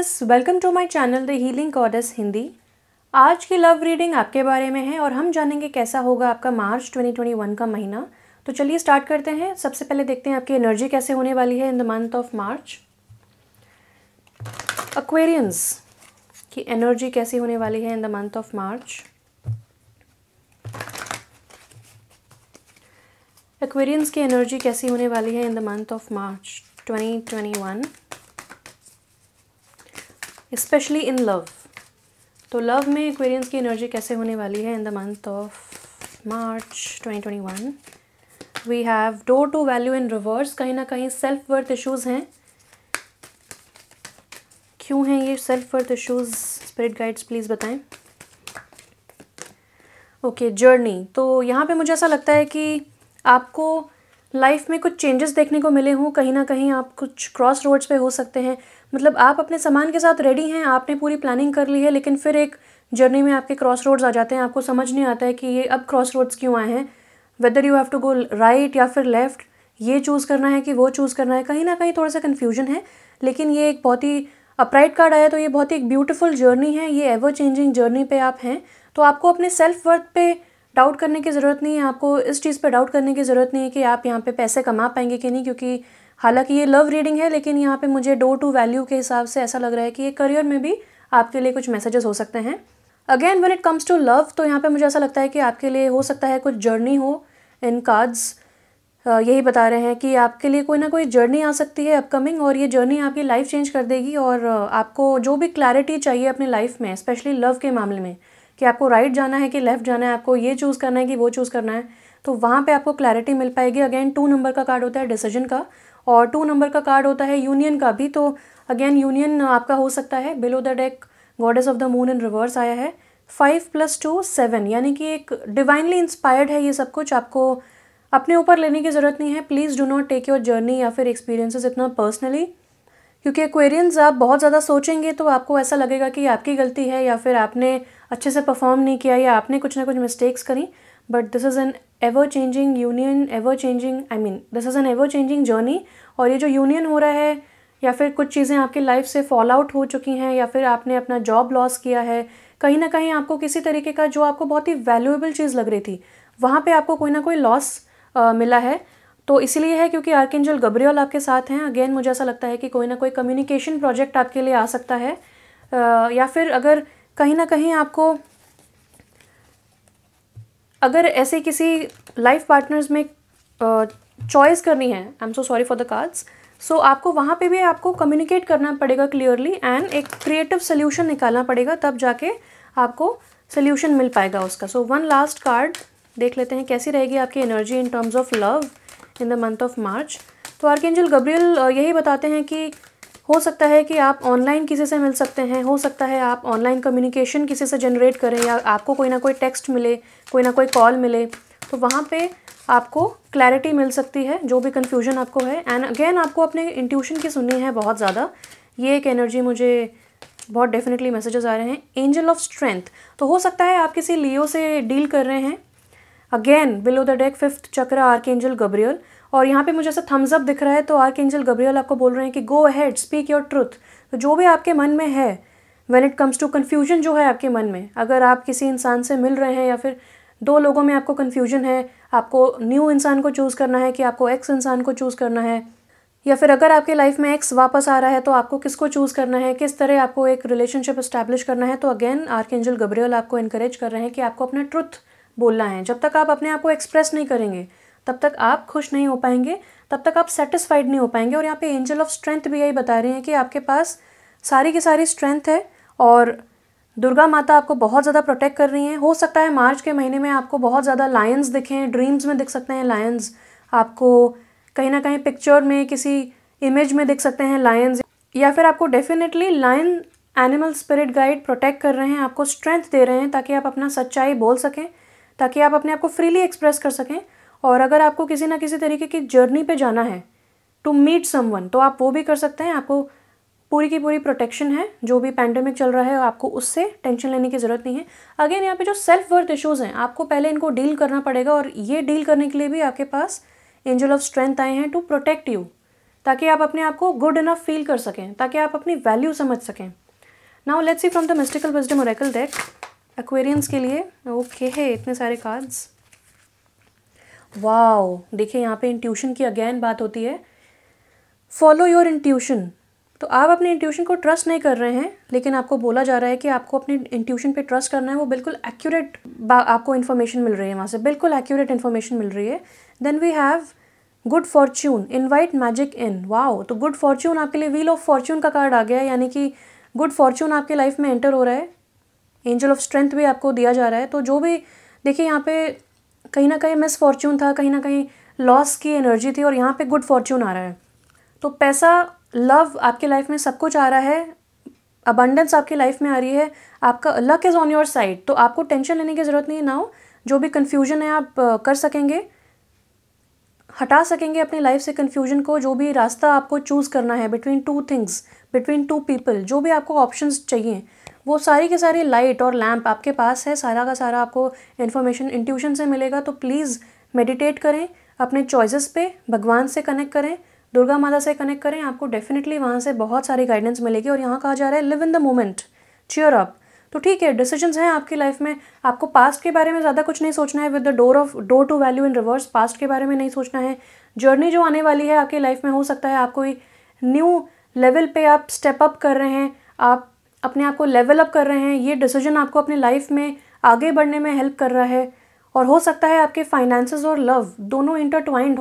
Viewers, welcome to my channel the healing goddess Hindi. आज की love reading आपके बारे में है और हम जानेंगे कैसा होगा आपका मार्च 2021 का महीना। तो चलिए स्टार्ट करते हैं। सबसे पहले देखते हैं आपकी एनर्जी कैसे होने वाली है in the month of March. Aquarians की एनर्जी कैसी होने वाली है in the month of March. Aquarians की एनर्जी कैसी होने वाली है in the month of March 2021, specially in love. तो लव में एक्वेरियंस की एनर्जी कैसे होने वाली है in the month of March 2021। We have door to value in reverse. कहीं ना कहीं सेल्फ वर्थ इश्यूज़ हैं। क्यों हैं ये self worth issues? Spirit guides please बताएं। Okay, journey. तो यहाँ पे मुझे ऐसा लगता है कि आपको लाइफ में कुछ चेंजेस देखने को मिले हों। कहीं ना कहीं आप कुछ क्रॉस रोड्स पे हो सकते हैं। मतलब आप अपने सामान के साथ रेडी हैं, आपने पूरी प्लानिंग कर ली है, लेकिन फिर एक जर्नी में आपके क्रॉस रोड्स आ जाते हैं। आपको समझ नहीं आता है कि ये अब क्रॉस रोड्स क्यों आए हैं, whether you have to go right या फिर लेफ़्ट, ये चूज़ करना है कि वो चूज़ करना है। कहीं ना कहीं थोड़ा सा कन्फ्यूजन है। लेकिन ये एक बहुत ही अपराइट कार्ड आया, तो ये बहुत ही एक ब्यूटीफुल जर्नी है। ये एवर चेंजिंग जर्नी पे आप हैं। तो आपको अपने सेल्फ वर्थ पे डाउट करने की ज़रूरत नहीं है। आपको इस चीज़ पे डाउट करने की ज़रूरत नहीं है कि आप यहाँ पे पैसे कमा पाएंगे कि नहीं, क्योंकि हालांकि ये लव रीडिंग है, लेकिन यहाँ पे मुझे डोर टू वैल्यू के हिसाब से ऐसा लग रहा है कि ये करियर में भी आपके लिए कुछ मैसेजेस हो सकते हैं। Again when it comes to love, तो यहाँ पे मुझे ऐसा लगता है कि आपके लिए हो सकता है कुछ जर्नी हो। इन कार्ड्स यही बता रहे हैं कि आपके लिए कोई ना कोई जर्नी आ सकती है अपकमिंग, और ये जर्नी आपकी लाइफ चेंज कर देगी। और आपको जो भी क्लैरिटी चाहिए अपनी लाइफ में, स्पेशली लव के मामले में, कि आपको राइट जाना है कि लेफ़्ट जाना है, आपको ये चूज़ करना है कि वो चूज़ करना है, तो वहाँ पे आपको क्लैरिटी मिल पाएगी। अगेन 2 नंबर का कार्ड होता है डिसीजन का, और 2 नंबर का कार्ड होता है यूनियन का भी। तो अगेन यूनियन आपका हो सकता है। Below the deck goddess of the moon in reverse आया है। 5 + 2 7, यानी कि एक डिवाइनली इंस्पायर्ड है ये सब कुछ। आपको अपने ऊपर लेने की ज़रूरत नहीं है। Please do not take your journey या फिर एक्सपीरियंसेस इतना पर्सनली, क्योंकि एक्वेरियंस आप बहुत ज़्यादा सोचेंगे तो आपको ऐसा लगेगा कि आपकी गलती है, या फिर आपने अच्छे से परफॉर्म नहीं किया, या आपने कुछ ना कुछ मिस्टेक्स करी। But this is an ever changing union, ever changing, this is an ever changing journey. और ये जो यूनियन हो रहा है, या फिर कुछ चीज़ें आपकी लाइफ से फॉल आउट हो चुकी हैं, या फिर आपने अपना जॉब लॉस किया है, कहीं ना कहीं आपको किसी तरीके का जो आपको बहुत ही वैल्यूएबल चीज़ लग रही थी, वहाँ पर आपको कोई ना कोई लॉस मिला है। तो इसीलिए है क्योंकि आर्कएंजल गब्रियल आपके साथ हैं। अगेन मुझे ऐसा लगता है कि कोई ना कोई कम्युनिकेशन प्रोजेक्ट आपके लिए आ सकता है, या फिर अगर कहीं ना कहीं आपको अगर ऐसे किसी लाइफ पार्टनर्स में चॉइस करनी है, I am so sorry for the cards, so आपको वहाँ पे भी आपको कम्युनिकेट करना पड़ेगा क्लियरली, एंड एक क्रिएटिव सोल्यूशन निकालना पड़ेगा, तब जाके आपको सोल्यूशन मिल पाएगा उसका। सो वन लास्ट कार्ड देख लेते हैं कैसी रहेगी आपकी energy in terms of love in the month of मार्च। तो आर्कएंजल गब्रियल यही बताते हैं कि हो सकता है कि आप ऑनलाइन किसी से मिल सकते हैं, हो सकता है आप ऑनलाइन कम्युनिकेशन किसी से जनरेट करें, या आपको कोई ना कोई टेक्स्ट मिले, कोई ना कोई कॉल मिले, तो वहाँ पे आपको क्लैरिटी मिल सकती है जो भी कन्फ्यूजन आपको है। एंड अगेन आपको अपने इंट्यूशन की सुननी है बहुत ज़्यादा। ये एक एनर्जी मुझे बहुत डेफिनेटली मैसेजेस आ रहे हैं। एंजल ऑफ स्ट्रेंथ, तो हो सकता है आप किसी लियो से डील कर रहे हैं। Again below the deck 5th चक्र आर्कएंजल गब्रियल, और यहाँ पे मुझे ऐसा थम्स अप दिख रहा है। तो आर्कएंजल गब्रियल आपको बोल रहे हैं कि go ahead, speak your truth. तो जो भी आपके मन में है, when it comes to confusion जो है आपके मन में, अगर आप किसी इंसान से मिल रहे हैं, या फिर 2 लोगों में आपको कन्फ्यूजन है, आपको न्यू इंसान को चूज़ करना है कि आपको एक्स इंसान को चूज़ करना है, या फिर अगर आपके लाइफ में एक्स वापस आ रहा है तो आपको किसको चूज़ करना है, किस तरह आपको एक रिलेशनशिप इस्टेब्लिश करना है, तो अगेन आर्कएंजल गब्रियल आपको इनकरेज कर रहे हैं कि आपको अपना ट्रुथ बोलना है। जब तक आप अपने आप को एक्सप्रेस नहीं करेंगे, तब तक आप खुश नहीं हो पाएंगे, तब तक आप सेटिस्फाइड नहीं हो पाएंगे। और यहाँ पे एंजल ऑफ स्ट्रेंथ भी यही बता रहे हैं कि आपके पास सारी की सारी स्ट्रेंथ है, और दुर्गा माता आपको बहुत ज़्यादा प्रोटेक्ट कर रही हैं। हो सकता है मार्च के महीने में आपको बहुत ज़्यादा लायंस दिखें, ड्रीम्स में दिख सकते हैं लायंस, आपको कहीं ना कहीं पिक्चर में किसी इमेज में दिख सकते हैं लायंस, या फिर आपको definitely lion animal spirit guide protect कर रहे हैं, आपको स्ट्रेंथ दे रहे हैं ताकि आप अपना सच्चाई बोल सकें, ताकि आप अपने आप को फ्रीली एक्सप्रेस कर सकें। और अगर आपको किसी ना किसी तरीके की जर्नी पे जाना है टू मीट समवन, तो आप वो भी कर सकते हैं। आपको पूरी की पूरी प्रोटेक्शन है। जो भी पैंडेमिक चल रहा है आपको उससे टेंशन लेने की ज़रूरत नहीं है। अगेन यहाँ पे जो सेल्फ वर्थ इश्यूज़ हैं, आपको पहले इनको डील करना पड़ेगा, और ये डील करने के लिए भी आपके पास एंजल ऑफ स्ट्रेंथ आए हैं टू प्रोटेक्ट यू, ताकि आप अपने आप को गुड इनफ फील कर सकें, ताकि आप अपनी वैल्यू समझ सकें। Now let's see from the mystical wisdom Oracle deck Aquarians के लिए। ओके है, इतने सारे कार्ड्स। वाओ, देखिए यहाँ पे इंट्यूशन की अगेन बात होती है। Follow your intuition. तो आप अपने इंट्यूशन को ट्रस्ट नहीं कर रहे हैं, लेकिन आपको बोला जा रहा है कि आपको अपने इंट्यूशन पे ट्रस्ट करना है। वो बिल्कुल एक्यूरेट आपको इन्फॉर्मेशन मिल रही है वहाँ से, बिल्कुल एक्यूरेट इन्फॉर्मेशन मिल रही है। Then we have good fortune, invite magic in. Wow, तो गुड फॉर्च्यून आपके लिए व्हील ऑफ फॉर्च्यून का कार्ड आ गया है, यानी कि गुड फॉर्च्यून आपके लाइफ में एंटर हो रहा है। एंजल ऑफ स्ट्रेंथ भी आपको दिया जा रहा है। तो जो भी देखिए यहाँ पे कहीं ना कहीं मिस फॉर्च्यून था, कहीं ना कहीं लॉस की एनर्जी थी, और यहाँ पे गुड फॉर्च्यून आ रहा है। तो पैसा, लव आपके लाइफ में सब कुछ आ रहा है, अबंडेंस आपकी लाइफ में आ रही है, आपका luck is on your side. तो आपको टेंशन लेने की ज़रूरत नहीं है। नाउ जो भी कन्फ्यूजन है आप कर सकेंगे, हटा सकेंगे अपनी लाइफ से कन्फ्यूजन को। जो भी रास्ता आपको चूज़ करना है between two things, between two people, जो भी आपको ऑप्शंस चाहिए, वो सारी के सारी लाइट और लैम्प आपके पास है। सारा का सारा आपको इन्फॉर्मेशन इंट्यूशन से मिलेगा। तो प्लीज़ मेडिटेट करें अपने चॉइसेस पे, भगवान से कनेक्ट करें, दुर्गा माता से कनेक्ट करें, आपको डेफिनेटली वहाँ से बहुत सारी गाइडेंस मिलेगी। और यहाँ कहा जा रहा है live in the moment, cheer up. तो ठीक है, डिसीजंस हैं आपकी लाइफ में, आपको पास्ट के बारे में ज़्यादा कुछ नहीं सोचना है। With the door to value in reverse, past के बारे में नहीं सोचना है। जर्नी जो आने वाली है आपकी लाइफ में, हो सकता है आप कोई न्यू लेवल पे आप स्टेप अप कर रहे हैं, आप अपने आप को लेवल अप कर रहे हैं। ये डिसीजन आपको अपने लाइफ में आगे बढ़ने में हेल्प कर रहा है। और हो सकता है आपके फाइनेंसेस और लव दोनों इंटरट्वाइंड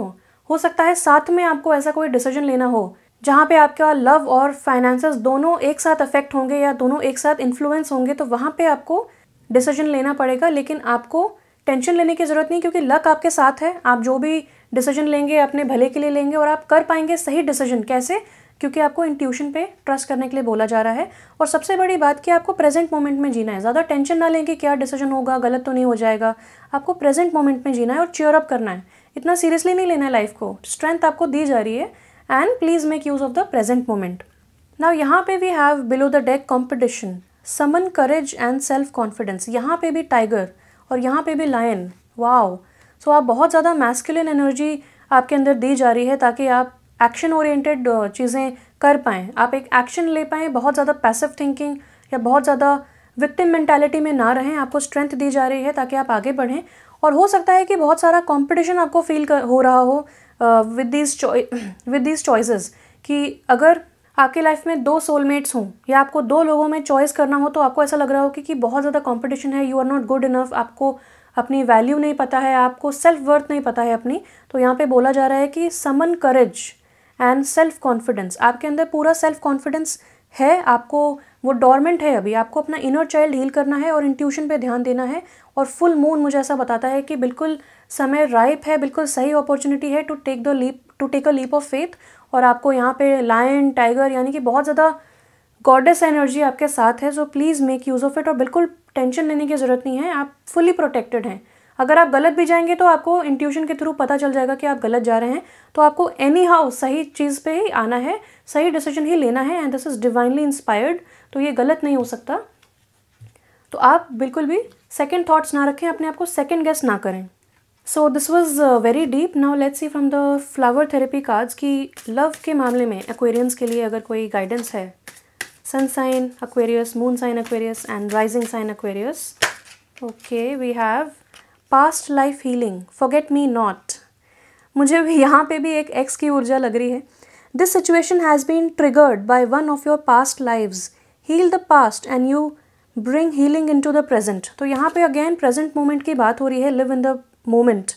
हो सकता है साथ में आपको ऐसा कोई डिसीजन लेना हो जहाँ पे आपका लव और फाइनेंसेस दोनों एक साथ अफेक्ट होंगे या दोनों एक साथ इन्फ्लुएंस होंगे। तो वहाँ पे आपको डिसीजन लेना पड़ेगा, लेकिन आपको टेंशन लेने की ज़रूरत नहीं, क्योंकि लक आपके साथ है। आप जो भी डिसीजन लेंगे अपने भले के लिए लेंगे, और आप कर पाएंगे सही डिसीजन। कैसे? क्योंकि आपको इंट्यूशन पे ट्रस्ट करने के लिए बोला जा रहा है। और सबसे बड़ी बात कि आपको प्रेजेंट मोमेंट में जीना है। ज़्यादा टेंशन ना लें कि क्या डिसीजन होगा, गलत तो नहीं हो जाएगा। आपको प्रेजेंट मोमेंट में जीना है और चीयर अप करना है। इतना सीरियसली नहीं लेना है लाइफ को। स्ट्रेंथ आपको दी जा रही है, and please make use of the present moment. Now यहाँ पे we have below the deck competition, summon courage and self confidence. यहाँ पे भी टाइगर और यहाँ पे भी लायन। वाओ, सो आप बहुत ज़्यादा मैस्कुलिन एनर्जी आपके अंदर दी जा रही है, ताकि आप एक्शन ओरिएंटेड चीज़ें कर पाएँ, आप एक एक्शन ले पाएँ। बहुत ज़्यादा पैसिव थिंकिंग या बहुत ज़्यादा विक्टिम मेंटालिटी में ना रहें। आपको स्ट्रेंथ दी जा रही है ताकि आप आगे बढ़ें। और हो सकता है कि बहुत सारा कंपटीशन आपको फील हो रहा हो विद दीज चॉइसेस, कि अगर आपकी लाइफ में 2 सोलमेट्स हों या आपको 2 लोगों में चॉइस करना हो, तो आपको ऐसा लग रहा हो कि बहुत ज़्यादा कंपटीशन है, you are not good enough, आपको अपनी वैल्यू नहीं पता है, आपको सेल्फ वर्थ नहीं पता है अपनी। तो यहाँ पे बोला जा रहा है कि समन करेज एंड सेल्फ कॉन्फिडेंस। आपके अंदर पूरा सेल्फ कॉन्फिडेंस है, आपको वो डॉर्मेंट है अभी। आपको अपना इनर चाइल्ड हील करना है और इंट्यूशन पे ध्यान देना है। और फुल मून मुझे ऐसा बताता है कि बिल्कुल समय राइप है, बिल्कुल सही अपॉर्चुनिटी है to take a leap of faith. और आपको यहाँ पे लायन, टाइगर, यानी कि बहुत ज़्यादा गॉडेस एनर्जी आपके साथ है। So please make use of it. और बिल्कुल टेंशन लेने की ज़रूरत नहीं है, आप फुली प्रोटेक्टेड हैं। अगर आप गलत भी जाएंगे तो आपको इंट्यूशन के थ्रू पता चल जाएगा कि आप गलत जा रहे हैं। तो आपको एनी हाउ सही चीज़ पे ही आना है, सही डिसीजन ही लेना है, and this is divinely inspired. तो ये गलत नहीं हो सकता। तो आप बिल्कुल भी सेकंड थॉट्स ना रखें, अपने आप को सेकंड गेस ना करें। So this was very deep. Now let's see from the flower therapy cards कि लव के मामले में एक्वेरियंस के लिए अगर कोई गाइडेंस है। Sun sign Aquarius, moon sign Aquarius and rising sign Aquarius. Okay, we have past life healing, forget me not. मुझे भी यहाँ पे भी एक एक्स की ऊर्जा लग रही है। This situation has been triggered by one of your past lives, heal the past and you bring healing into the present. तो यहाँ पे अगेन प्रेजेंट मोमेंट की बात हो रही है, लिव इन द मोमेंट।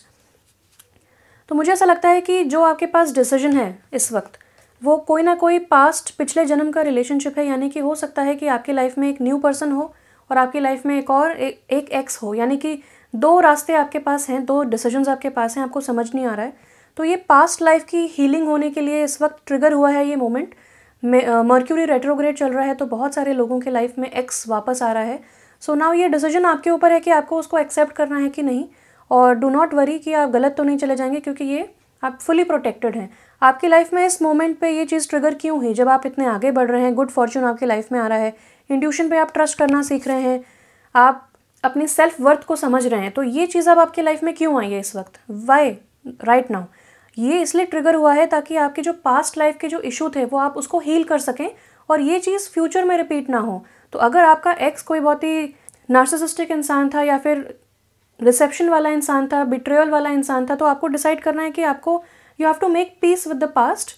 तो मुझे ऐसा लगता है कि जो आपके पास डिसीजन है इस वक्त, वो कोई ना कोई पास्ट पिछले जन्म का रिलेशनशिप है। यानी कि हो सकता है कि आपकी लाइफ में एक न्यू पर्सन हो और आपकी लाइफ में एक एक्स हो। यानी कि 2 रास्ते आपके पास हैं, 2 डिसीजंस आपके पास हैं, आपको समझ नहीं आ रहा है। तो ये पास्ट लाइफ की हीलिंग होने के लिए इस वक्त ट्रिगर हुआ है ये मोमेंट। मर्क्यूरी रेट्रोग्रेड चल रहा है, तो बहुत सारे लोगों के लाइफ में एक्स वापस आ रहा है। सो नाउ ये डिसीजन आपके ऊपर है कि आपको उसको एक्सेप्ट करना है कि नहीं। और डू नॉट वरी कि आप गलत तो नहीं चले जाएंगे, क्योंकि ये आप फुली प्रोटेक्टेड हैं। आपकी लाइफ में इस मोमेंट पे ये चीज़ ट्रिगर क्यों हुई? जब आप इतने आगे बढ़ रहे हैं, गुड फॉर्चून आपकी लाइफ में आ रहा है, इंट्यूशन पे आप ट्रस्ट करना सीख रहे हैं, आप अपनी सेल्फ वर्थ को समझ रहे हैं, तो ये चीज़ अब आपकी लाइफ में क्यों आई है इस वक्त? Why right now? ये इसलिए ट्रिगर हुआ है ताकि आपके जो पास्ट लाइफ के जो इशू थे वो आप उसको हील कर सकें और ये चीज़ फ्यूचर में रिपीट ना हो। तो अगर आपका एक्स कोई बहुत ही नार्सिसिस्टिक इंसान था या फिर रिसेप्शन वाला इंसान था, बिट्रेयल वाला इंसान था, तो आपको डिसाइड करना है कि आपको you have to make peace with the past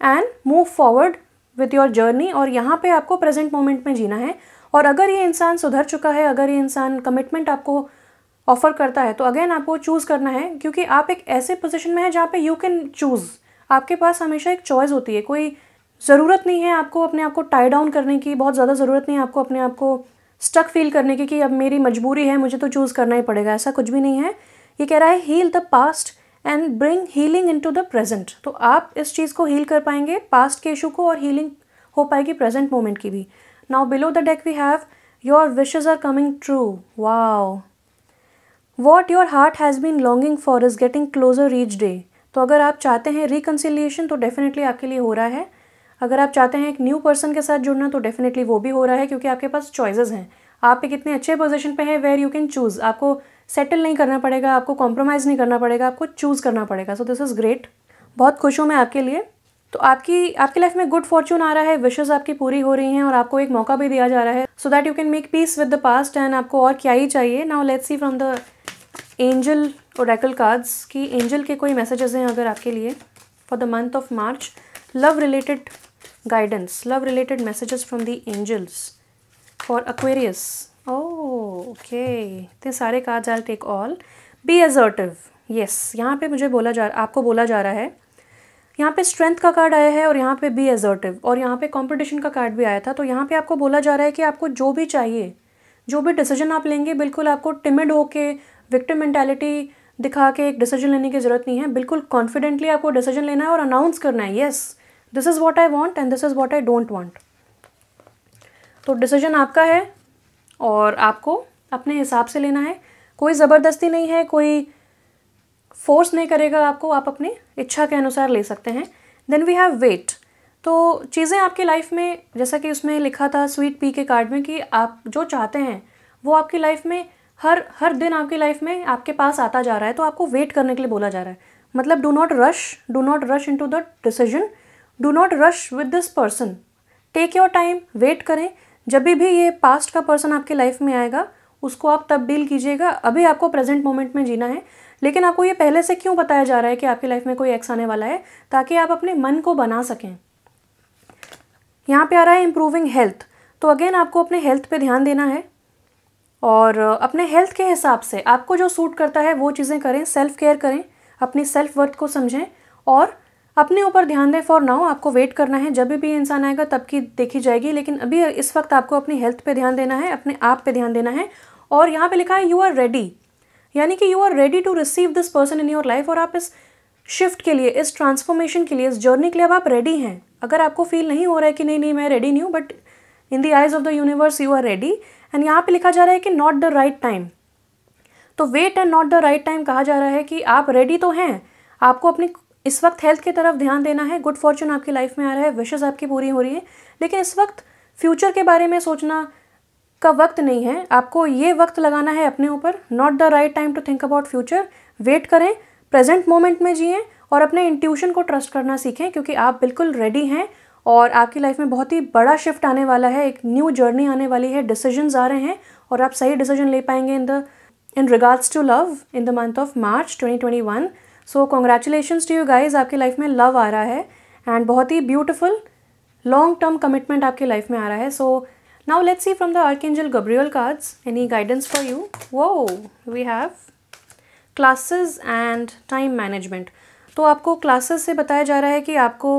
and move forward with your journey. और यहाँ पे आपको प्रेजेंट मोमेंट में जीना है। और अगर ये इंसान सुधर चुका है, अगर ये इंसान कमिटमेंट आपको ऑफर करता है, तो अगेन आपको चूज़ करना है, क्योंकि आप एक ऐसे पोजीशन में हैं जहाँ पे यू कैन चूज़। आपके पास हमेशा एक चॉइस होती है। कोई ज़रूरत नहीं है आपको अपने आप को टाई डाउन करने की, बहुत ज़्यादा ज़रूरत नहीं है आपको अपने आप को स्टक फील करने की कि अब मेरी मजबूरी है, मुझे तो चूज़ करना ही पड़ेगा। ऐसा कुछ भी नहीं है। ये कह रहा है heal the past and bring healing into the present. तो आप इस चीज़ को हील कर पाएंगे, पास्ट के इशू को, और हीलिंग हो पाएगी प्रेजेंट मोमेंट की भी। Now below the deck we have your wishes are coming true. Wow, what your heart has been longing for is getting closer each day. तो अगर आप चाहते हैं रिकन्सिलिएशन तो डेफिनेटली आपके लिए हो रहा है। अगर आप चाहते हैं एक न्यू पर्सन के साथ जुड़ना तो डेफिनेटली वो भी हो रहा है, क्योंकि आपके पास चॉइसेस हैं। आप एक इतने अच्छे पोजीशन पे हैं वेयर यू कैन चूज़। आपको सेटल नहीं करना पड़ेगा, आपको कॉम्प्रोमाइज़ नहीं करना पड़ेगा, आपको चूज़ करना पड़ेगा। So this is great. बहुत खुश हूँ मैं आपके लिए। तो आपकी लाइफ में गुड फॉर्चून आ रहा है, विशेज़ आपकी पूरी हो रही हैं और आपको एक मौका भी दिया जा रहा है so that you can make peace with the past. And आपको और क्या ही चाहिए। Now let's see from the angel oracle cards की एंजल के कोई मैसेजेस हैं अगर आपके लिए for the month of March. Love related guidance, love related messages from the angels for Aquarius. Okay, इतने सारे cards, I will take all. Be assertive. Yes, यहाँ पे मुझे आपको बोला जा रहा है, यहाँ पे स्ट्रेंथ का कार्ड आया है और यहाँ पे बी असर्टिव, और यहाँ पे कंपटीशन का कार्ड भी आया था। तो यहाँ पे आपको बोला जा रहा है कि आपको जो भी चाहिए, जो भी डिसीजन आप लेंगे, बिल्कुल आपको टिमिड होके विक्टिम मेंटालिटी दिखा के एक डिसीजन लेने की ज़रूरत नहीं है। बिल्कुल कॉन्फिडेंटली आपको डिसीजन लेना है और अनाउंस करना है, yes this is what I want and this is what I don't want. तो डिसीजन आपका है और आपको अपने हिसाब से लेना है। कोई ज़बरदस्ती नहीं है, कोई फोर्स नहीं करेगा आपको, आप अपनी इच्छा के अनुसार ले सकते हैं। Then we have wait. तो चीज़ें आपकी लाइफ में, जैसा कि उसमें लिखा था स्वीट पी के कार्ड में, कि आप जो चाहते हैं वो आपकी लाइफ में हर दिन आपकी लाइफ में आपके पास आता जा रहा है। तो आपको वेट करने के लिए बोला जा रहा है। मतलब do not rush into the decision, do not rush with this person, take your time, wait करें। जब भी ये पास्ट का पर्सन आपकी लाइफ में आएगा उसको आप तब डील कीजिएगा। अभी आपको प्रेजेंट मोमेंट में जीना है। लेकिन आपको ये पहले से क्यों बताया जा रहा है कि आपकी लाइफ में कोई एक्स आने वाला है? ताकि आप अपने मन को बना सकें। यहाँ पे आ रहा है इम्प्रूविंग हेल्थ। तो अगेन आपको अपने हेल्थ पे ध्यान देना है और अपने हेल्थ के हिसाब से आपको जो सूट करता है वो चीज़ें करें। सेल्फ केयर करें, अपनी सेल्फ वर्थ को समझें और अपने ऊपर ध्यान दें। फॉर नाउ आपको वेट करना है, जब भी इंसान आएगा तब की देखी जाएगी। लेकिन अभी इस वक्त आपको अपनी हेल्थ पे ध्यान देना है, अपने आप पे ध्यान देना है। और यहाँ पे लिखा है यू आर रेडी, यानी कि you are ready to receive this person in your life. और आप इस शिफ्ट के लिए, इस ट्रांसफॉर्मेशन के लिए, इस जर्नी के लिए अब आप रेडी हैं। अगर आपको फील नहीं हो रहा है कि नहीं मैं रेडी नहीं हूँ, but in the eyes of the universe you are ready. And यहाँ पे लिखा जा रहा है कि नॉट द राइट टाइम। तो wait and not the right time कहा जा रहा है कि आप रेडी तो हैं, आपको अपनी इस वक्त हेल्थ की तरफ ध्यान देना है। गुड फॉर्चून आपकी लाइफ में आ रहा है, विशेस आपकी पूरी हो रही है। लेकिन इस वक्त फ्यूचर के बारे में सोचना का वक्त नहीं है। आपको ये वक्त लगाना है अपने ऊपर। Not the right time to think about future. Wait करें, प्रेजेंट मोमेंट में जिएं और अपने इंट्यूशन को ट्रस्ट करना सीखें, क्योंकि आप बिल्कुल रेडी हैं और आपकी लाइफ में बहुत ही बड़ा शिफ्ट आने वाला है। एक न्यू जर्नी आने वाली है, डिसीजंस आ रहे हैं और आप सही डिसीजन ले पाएंगे in regards to love in the month of March 2021। So congratulations to you guys, आपकी लाइफ में लव आ रहा है एंड बहुत ही ब्यूटिफुल लॉन्ग टर्म कमिटमेंट आपकी लाइफ में आ रहा है। सो now let's see from the Archangel Gabriel cards any guidance for you. Whoa, we have classes and time management. तो आपको classes से बताया जा रहा है कि आपको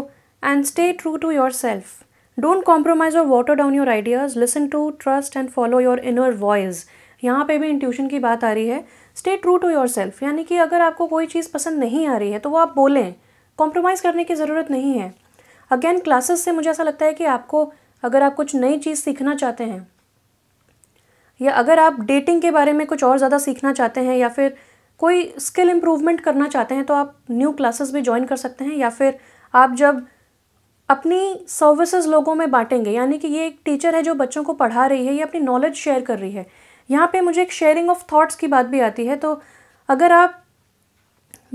and stay true to yourself. Don't compromise or water down your ideas. Listen to, trust and follow your inner voice. यहाँ पे भी intuition की बात आ रही है. Stay true to yourself. यानी कि अगर आपको कोई चीज़ पसंद नहीं आ रही है तो वो आप बोलें, compromise करने की ज़रूरत नहीं है. Again classes से मुझे ऐसा लगता है कि आपको, अगर आप कुछ नई चीज़ सीखना चाहते हैं या अगर आप डेटिंग के बारे में कुछ और ज़्यादा सीखना चाहते हैं या फिर कोई स्किल इम्प्रूवमेंट करना चाहते हैं तो आप न्यू क्लासेस भी ज्वाइन कर सकते हैं। या फिर आप जब अपनी सर्विसेज लोगों में बांटेंगे, यानी कि ये एक टीचर है जो बच्चों को पढ़ा रही है, ये अपनी नॉलेज शेयर कर रही है। यहाँ पे मुझे एक शेयरिंग ऑफ थॉट्स की बात भी आती है। तो अगर आप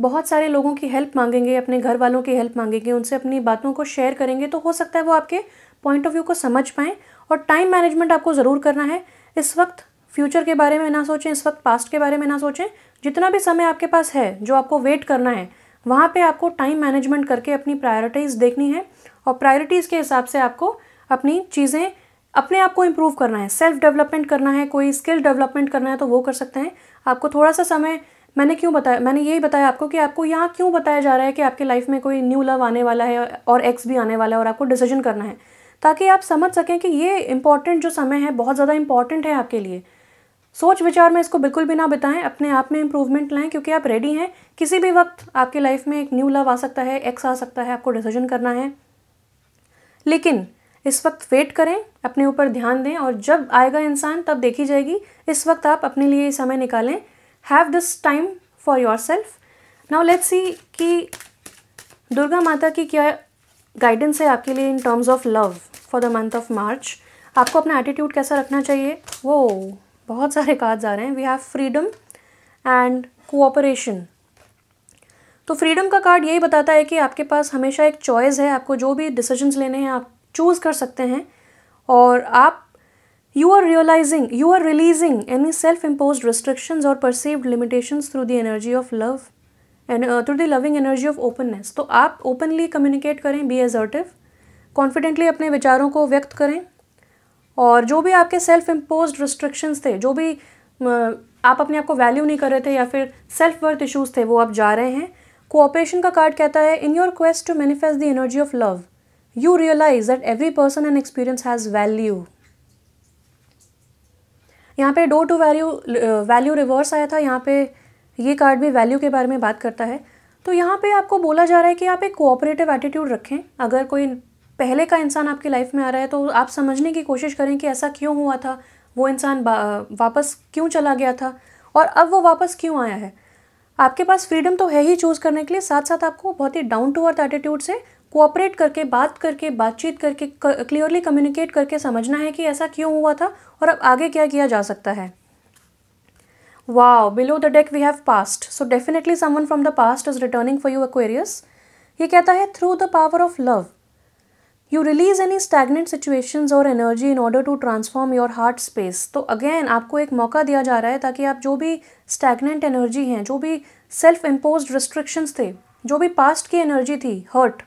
बहुत सारे लोगों की हेल्प मांगेंगे, अपने घर वालों की हेल्प मांगेंगे, उनसे अपनी बातों को शेयर करेंगे, तो हो सकता है वो आपके पॉइंट ऑफ व्यू को समझ पाएँ। और टाइम मैनेजमेंट आपको ज़रूर करना है। इस वक्त फ्यूचर के बारे में ना सोचें, इस वक्त पास्ट के बारे में ना सोचें। जितना भी समय आपके पास है जो आपको वेट करना है, वहाँ पे आपको टाइम मैनेजमेंट करके अपनी प्रायोरिटीज़ देखनी है और प्रायोरिटीज़ के हिसाब से आपको अपनी चीज़ें, अपने आप को इम्प्रूव करना है, सेल्फ डेवलपमेंट करना है, कोई स्किल डेवलपमेंट करना है तो वो कर सकते हैं। आपको थोड़ा सा समय, मैंने यही बताया आपको कि आपको यहाँ क्यों बताया जा रहा है कि आपके लाइफ में कोई न्यू लव आने वाला है और एक्स भी आने वाला है और आपको डिसीजन करना है, ताकि आप समझ सकें कि ये इंपॉर्टेंट जो समय है बहुत ज़्यादा इंपॉर्टेंट है आपके लिए। सोच विचार में इसको बिल्कुल भी ना बिताएं, अपने आप में इम्प्रूवमेंट लाएं, क्योंकि आप रेडी हैं। किसी भी वक्त आपके लाइफ में एक न्यू लव आ सकता है, एक्स आ सकता है, आपको डिसीजन करना है। लेकिन इस वक्त वेट करें, अपने ऊपर ध्यान दें, और जब आएगा इंसान तब देखी जाएगी। इस वक्त आप अपने लिए समय निकालें। Have this time for your self. Now let's सी कि दुर्गा माता की क्या गाइडेंस है आपके लिए in terms of love for the month of मार्च। आपको अपना एटीट्यूड कैसा रखना चाहिए? वो बहुत सारे कार्ड्स आ रहे हैं। We have freedom and cooperation. तो फ्रीडम का कार्ड यही बताता है कि आपके पास हमेशा एक चॉइस है, आपको जो भी डिसीजंस लेने हैं आप चूज़ कर सकते हैं, और आप you are releasing any self imposed restrictions और perceived limitations through the energy of love and through the loving energy of openness. तो आप ओपनली कम्युनिकेट करें, बी असर्टिव, कॉन्फिडेंटली अपने विचारों को व्यक्त करें, और जो भी आपके सेल्फ इम्पोज्ड रिस्ट्रिक्शंस थे, जो भी आप अपने आप को वैल्यू नहीं कर रहे थे या फिर सेल्फ वर्थ इश्यूज थे, वो आप जा रहे हैं। कोऑपरेशन का कार्ड कहता है in your quest to manifest the energy of love you realise that every person and experience has value. यहाँ पे डोर टू वैल्यू रिवर्स आया था, यहाँ पे ये कार्ड भी वैल्यू के बारे में बात करता है। तो यहाँ पे आपको बोला जा रहा है कि आप एक कोऑपरेटिव एटीट्यूड रखें। अगर कोई पहले का इंसान आपकी लाइफ में आ रहा है तो आप समझने की कोशिश करें कि ऐसा क्यों हुआ था, वो इंसान वापस क्यों चला गया था और अब वो वापस क्यों आया है। आपके पास फ्रीडम तो है ही चूज़ करने के लिए, साथ साथ आपको बहुत ही डाउन टू अर्थ एटीट्यूड से कोऑपरेट करके, बातचीत करके, क्लियरली कम्युनिकेट करके समझना है कि ऐसा क्यों हुआ था और अब आगे क्या किया जा सकता है। Wow, below the deck we have past. So definitely someone from the past is returning for you, Aquarius. ये कहता है through the power of love you release any stagnant situations और energy in order to transform your heart space. तो again आपको एक मौका दिया जा रहा है ताकि आप जो भी स्टैगनेंट एनर्जी हैं, जो भी सेल्फ इम्पोज्ड रिस्ट्रिक्शंस थे, जो भी पास्ट की एनर्जी थी, हर्ट,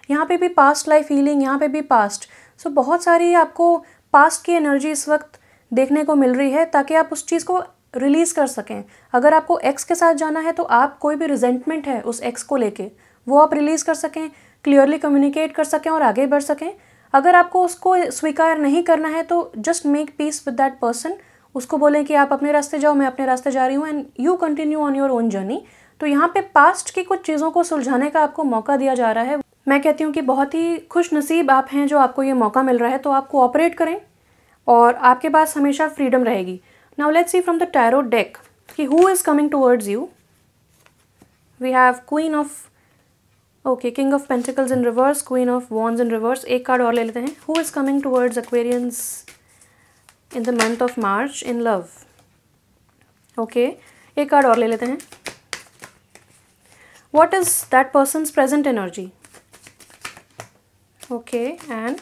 यहाँ पे भी पास्ट लाइफ हीलिंग, यहाँ पे भी पास्ट। सो बहुत सारी आपको पास्ट की एनर्जी इस वक्त देखने को मिल रही है ताकि आप उस चीज़ को रिलीज़ कर सकें। अगर आपको एक्स के साथ जाना है तो आप कोई भी रिजेंटमेंट है उस एक्स को लेके, वो आप रिलीज़ कर सकें, क्लियरली कम्युनिकेट कर सकें और आगे बढ़ सकें। अगर आपको उसको स्वीकार नहीं करना है तो just make peace with that person. उसको बोलें कि आप अपने रास्ते जाओ, मैं अपने रास्ते जा रही हूँ, and you continue on your own journey. तो यहाँ पे पास्ट की कुछ चीज़ों को सुलझाने का आपको मौका दिया जा रहा है। मैं कहती हूँ कि बहुत ही खुश नसीब आप हैं जो आपको ये मौका मिल रहा है। तो आप कोऑपरेट करें और आपके पास हमेशा फ्रीडम रहेगी। Now let's see from the tarot deck कि who is coming towards you. We have queen of king of pentacles in reverse, queen of wands in reverse. एक कार्ड और ले लेते हैं। Who is coming towards Aquarians in the month of March in love. Okay, एक card और ले लेते हैं। What is that person's present energy. Okay, and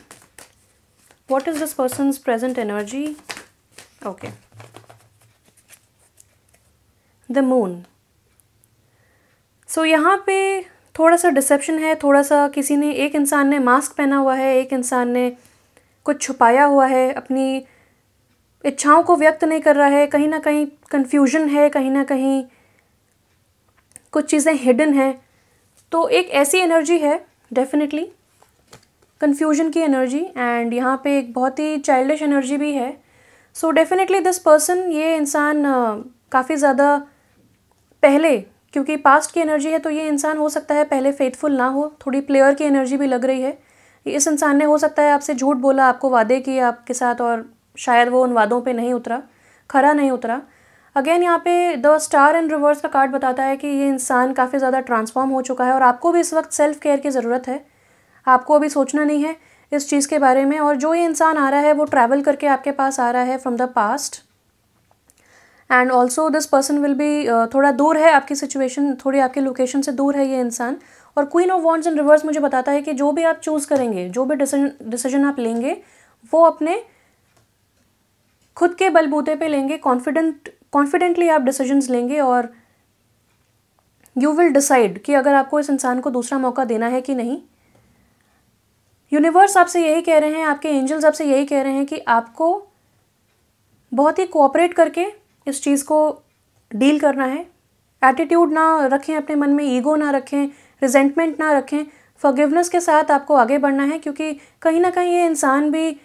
what is this person's present energy. Okay, the moon. So यहाँ पे थोड़ा सा dissipation है, थोड़ा सा किसी ने, एक इंसान ने मास्क पहना हुआ है, एक इंसान ने कुछ छुपाया हुआ है, अपनी इच्छाओं को व्यक्त नहीं कर रहा है, कहीं ना कहीं कन्फ्यूजन है, कहीं ना कहीं कुछ चीज़ें हिडन हैं। तो एक ऐसी एनर्जी है, डेफिनेटली कन्फ्यूजन की एनर्जी, एंड यहाँ पे एक बहुत ही चाइल्डिश एनर्जी भी है। सो डेफिनेटली दिस पर्सन, ये इंसान काफ़ी ज़्यादा पहले, क्योंकि पास्ट की एनर्जी है तो ये इंसान हो सकता है पहले फेथफुल ना हो, थोड़ी प्लेयर की एनर्जी भी लग रही है। इस इंसान ने हो सकता है आपसे झूठ बोला, आपको वादे किए आपके साथ, और शायद वो उन वादों पे नहीं उतरा, खरा नहीं उतरा। अगेन यहाँ पे द स्टार इन रिवर्स का कार्ड बताता है कि ये इंसान काफ़ी ज़्यादा ट्रांसफॉर्म हो चुका है और आपको भी इस वक्त सेल्फ केयर की ज़रूरत है। आपको अभी सोचना नहीं है इस चीज़ के बारे में। और जो ये इंसान आ रहा है वो ट्रैवल करके आपके पास आ रहा है from the past, and also this person will be थोड़ा दूर है आपकी सिचुएशन, थोड़ी आपके लोकेशन से दूर है ये इंसान। और queen of wands in reverse मुझे बताता है कि जो भी आप चूज़ करेंगे, जो भी डिसीजन आप लेंगे, वो अपने खुद के बलबूते पे लेंगे, कॉन्फिडेंटली आप डिसीजंस लेंगे और यू विल डिसाइड कि अगर आपको इस इंसान को दूसरा मौका देना है कि नहीं। यूनिवर्स आपसे यही कह रहे हैं, आपके एंजल्स आपसे यही कह रहे हैं कि आपको बहुत ही कोऑपरेट करके इस चीज़ को डील करना है। एटीट्यूड ना रखें अपने मन में, ईगो ना रखें, रिजेंटमेंट ना रखें, फॉरगिवनेस के साथ आपको आगे बढ़ना है, क्योंकि कहीं ना कहीं ये इंसान भी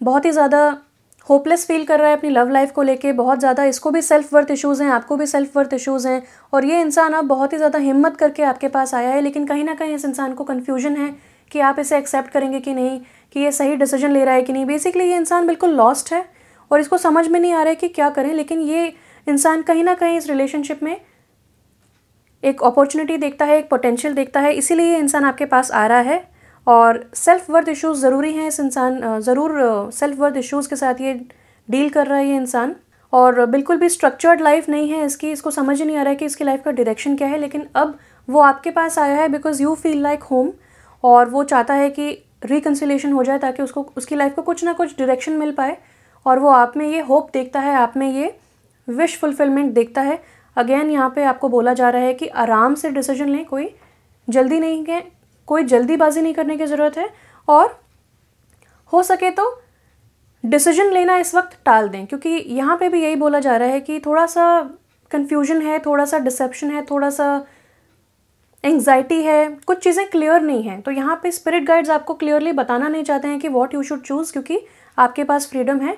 बहुत ही ज़्यादा होपलेस फील कर रहा है अपनी लव लाइफ को लेके, बहुत ज़्यादा इसको भी सेल्फ वर्थ इश्यूज़ हैं, आपको भी सेल्फ वर्थ इश्यूज़ हैं। और ये इंसान अब बहुत ही ज़्यादा हिम्मत करके आपके पास आया है, लेकिन कहीं ना कहीं इस इंसान को कन्फ्यूजन है कि आप इसे एक्सेप्ट करेंगे कि नहीं, कि ये सही डिसीजन ले रहा है कि नहीं। बेसिकली ये इंसान बिल्कुल लॉस्ट है और इसको समझ में नहीं आ रहा है कि क्या करें। लेकिन ये इंसान कहीं ना कहीं इस रिलेशनशिप में एक अपॉर्चुनिटी देखता है, एक पोटेंशियल देखता है, इसीलिए ये इंसान आपके पास आ रहा है। और सेल्फ वर्थ इश्यूज़ ज़रूरी हैं, इस इंसान ज़रूर सेल्फ वर्थ इश्यूज़ के साथ ये डील कर रहा है ये इंसान। और बिल्कुल भी स्ट्रक्चर्ड लाइफ नहीं है इसकी, इसको समझ ही नहीं आ रहा है कि इसकी लाइफ का डायरेक्शन क्या है। लेकिन अब वो आपके पास आया है because you feel like home, और वो चाहता है कि रिकन्सिलेशन हो जाए ताकि उसको उसकी लाइफ को कुछ ना कुछ डायरेक्शन मिल पाए। और वो आप में ये होप देखता है, आप में ये विश फुलफिलमेंट देखता है। अगेन यहाँ पे आपको बोला जा रहा है कि आराम से डिसीजन लें, कोई जल्दी नहीं है, कोई जल्दीबाजी नहीं करने की ज़रूरत है। और हो सके तो डिसीजन लेना इस वक्त टाल दें, क्योंकि यहाँ पे भी यही बोला जा रहा है कि थोड़ा सा कन्फ्यूजन है, थोड़ा सा डिसेप्शन है, थोड़ा सा एंग्जाइटी है, कुछ चीज़ें क्लियर नहीं हैं। तो यहाँ पे स्पिरिट गाइड्स आपको क्लियरली बताना नहीं चाहते हैं कि व्हाट यू शुड चूज़, क्योंकि आपके पास फ्रीडम है।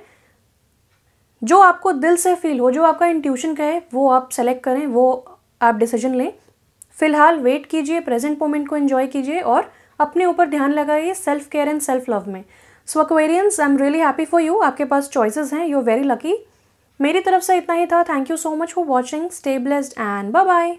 जो आपको दिल से फील हो, जो आपका इंट्यूशन कहे, वो आप सेलेक्ट करें, वो आप डिसीजन लें। फिलहाल वेट कीजिए, प्रेजेंट मोमेंट को एंजॉय कीजिए और अपने ऊपर ध्यान लगाइए self care and self love में। So Aquarians, I am really happy for you, आपके पास चॉइसेस हैं, यू आर वेरी लकी। मेरी तरफ से इतना ही था। Thank you so much for watching, stay blessed and bye bye.